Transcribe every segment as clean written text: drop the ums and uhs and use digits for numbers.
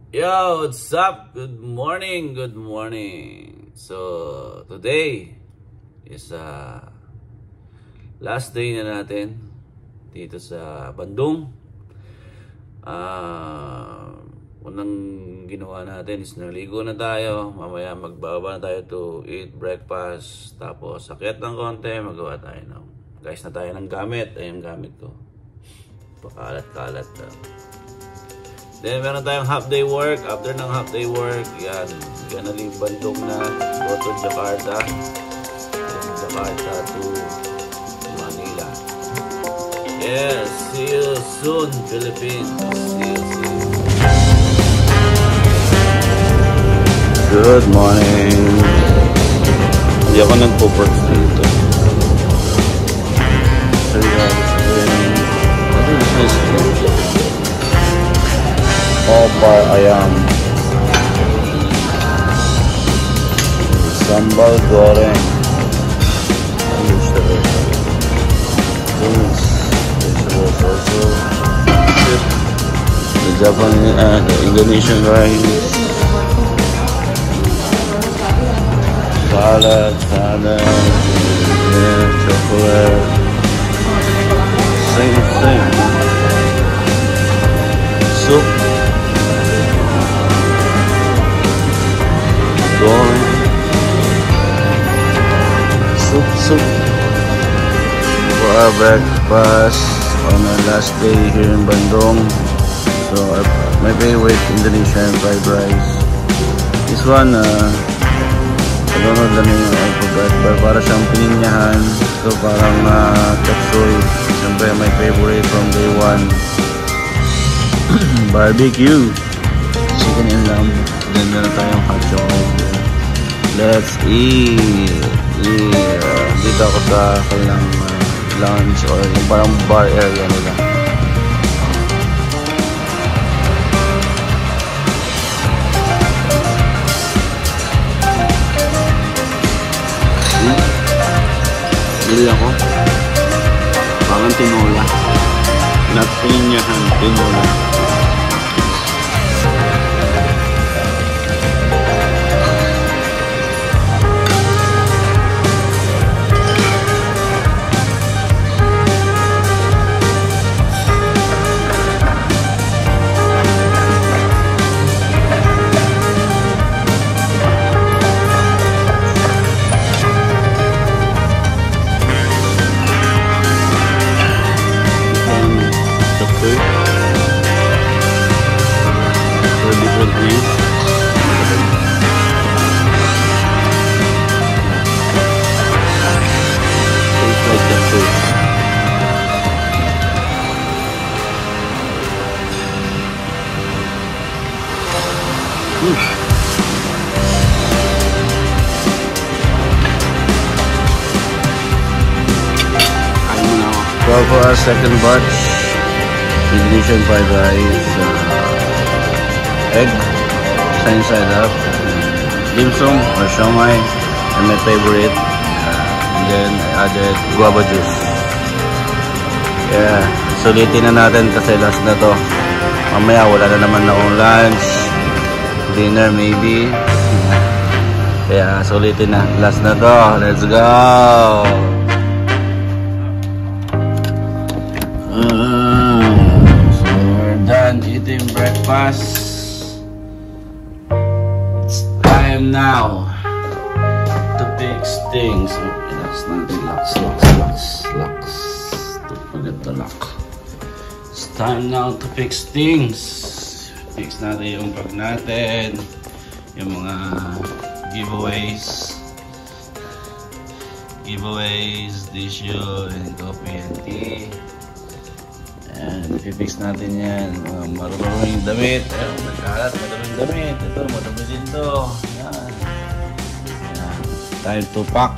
Yo, what's up? Good morning, good morning. So, today is last day na natin dito sa Bandung. Unang ginawa natin is naligo na tayo. Mamaya magbaba na tayo to eat breakfast. Tapos, akyat ng konti, magawa tayo ng guys na tayo ng gamit. Ayun gamit ko. Pakalat-kalat. Then, meron tayong half day work. After ng half day work, yan. Gonna leave Bandung na. Go to Jakarta. From Jakarta to Manila. Yes, see you soon, Philippines. See you soon. Good morning. Hindi ako nagpo-works dito. So, all far ayam, sambal goreng, vegetables also, the Japanese and the Indonesian rice, salad, yeah, chocolate, same thing, soup. Soup for our breakfast on our last day here in Bandung. So my favorite Indonesian fried rice. This one, I don't know the name, I forgot, but para siyang pininyahan. So parang chapsuy. Siyempre my favorite from day one. Barbecue, chicken and lamb. Then meron tayong hot chocolate. Let's eat. Yeah. Dito ako sa kanilang lounge or yung parang bar area nila. Bili ako. Parang tinola. Not pinyahan, tinola. Well, for our second batch, Indonesian fried rice, egg, sunny side up, dim sum or siomai, and my favorite, and then I added guava juice. Yeah, sulitin na natin kasi last na to. Mamaya wala na naman akong lunch, dinner maybe. Kaya sulitin na, last na to. Let's go! So we're done eating breakfast. It's time now to fix things. Locks. Don't forget the lock. It's time now to fix things. Fix natin yung bag natin, yung mga giveaways, tissue, and coffee and tea. And i-fix natin yan. Marunong yung damit. Ayun, nagkalat, madaming damit. Ito, madami din to. Yan. Yan. Time to pack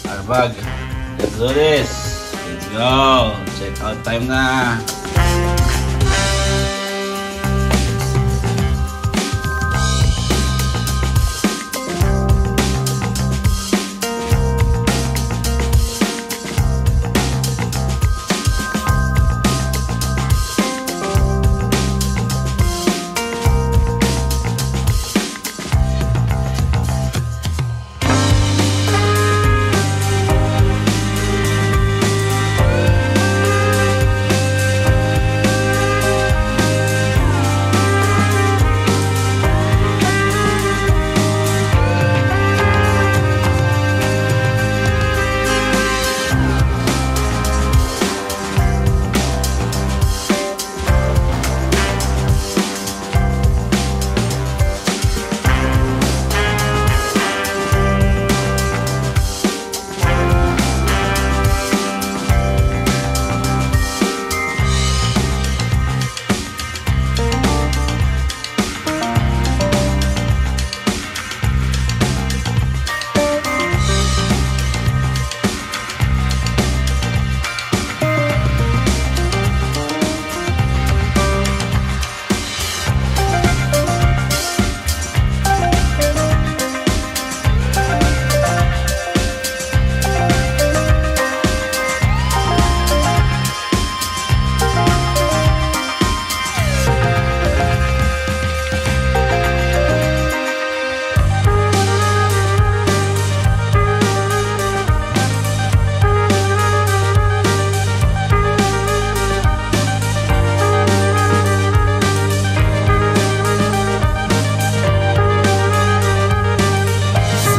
our bag. Let's do this. Let's go. Check out time na.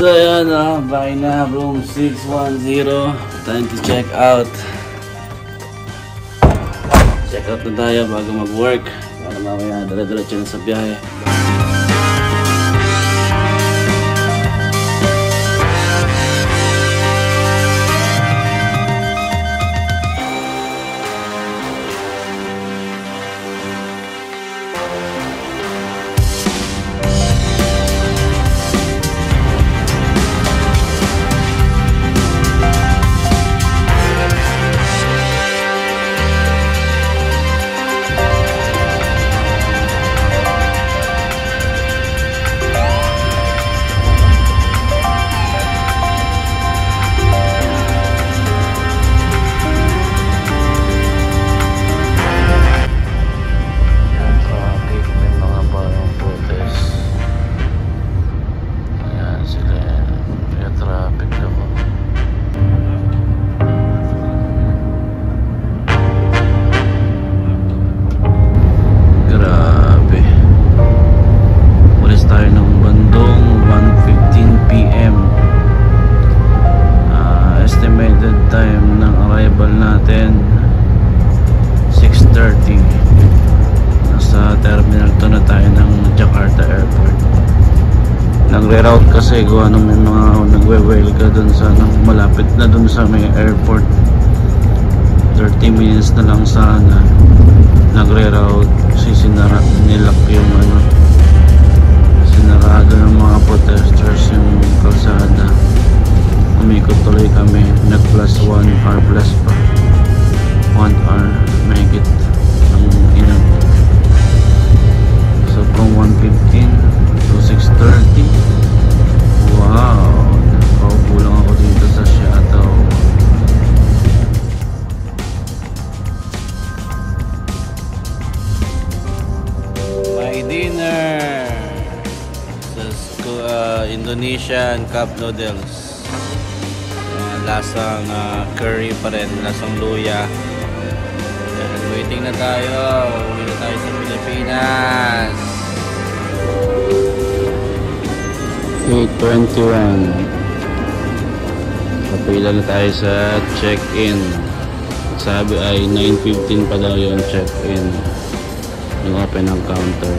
So ayan bahay na, room 610. Time to check out. Check out na tayo bago mag-work. Para mamaya dala-diretso na sa biyahe. Nagre-route kasi gawa nung may mga nagwe-well ka dun sa malapit na dun sa may airport. 30 minutes na lang sana. Nagre-route kasi nilak yung sinarado ng mga protesters yung kalsada. Umikot tuloy kami, nag plus 1 hour plus pa, 1 hour mahigit ang inang. So from 1:15 to 6:30. Wow, nakaupo lang ako dito sa shuttle. My dinner sa Indonesian cup noodles. Lasang curry pa rin, lasang luya. Waiting na tayo. Uwi na tayo sa Pilipinas. 8:21. Kapila na tayo sa check-in. Sabi ay 9:15 pa daw yung check-in. Yung open ang counter.